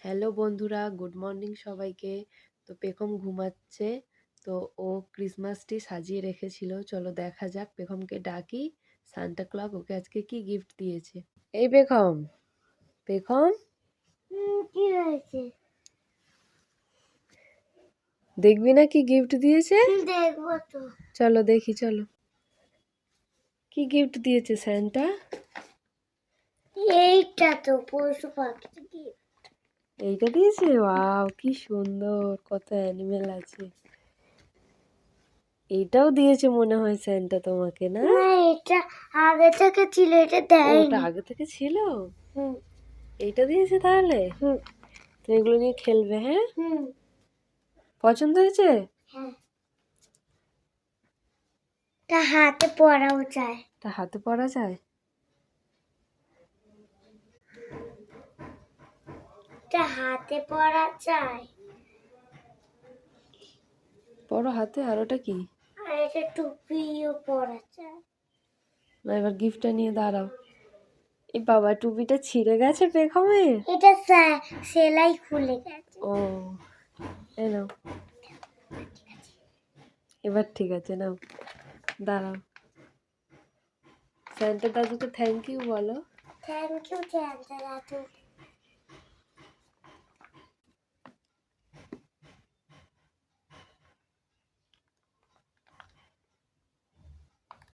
Hello বন্ধুরা, good morning সবাইকে। তো পেখম ঘুমাচ্ছে। তো ও ক্রিসমাস ট্রি সাজিয়ে রেখেছিল। চলো দেখা যাক, পেখমকে ডাকি। সান্টা ক্লজ ওকে আজকে কি গিফট দিয়েছে। এই পেখম, পেখম কি হয়েছে? দেখবি না কি গিফট দিয়েছে? দেখবো তো। চলো দেখি, চলো কি গিফট দিয়েছে সান্টা। এইটা তো পশু পাখি। এইটা দিয়েছে? ওয়াও, কি সুন্দর, কত অ্যানিমেল আছে। এইটাও দিয়েছে মনে হয় সান্টা তোমাকে, না? না, এটা আগে থেকে ছিল, এটা দেয়নি। ওটা আগে থেকে ছিল। এইটা দিয়েছে তাহলে। তো এগুলো নিয়ে খেলবে? হ্যাঁ, পছন্দ হয়েছে? হ্যাঁ, তা হাতে পরাও যায়। তা হাতে পরা যায়? তা হাতে পরা যায়। পরো হাতে। আর ওটা কি? আর এটা টুপিও পরা যায়। না, এবার গিফটটা নিয়ে দাঁড়াও। এই বাবা, টুপিটা ছিঁড়ে গেছে পেখমের। এটা সেলাই খুলে গেছে। ও, এই নাও। এবার ঠিক আছে, নাও দাঁড়াও। স্যান্টা দাদুকে থ্যাংক ইউ বলো। থ্যাংক ইউ, সান্টা দাদু।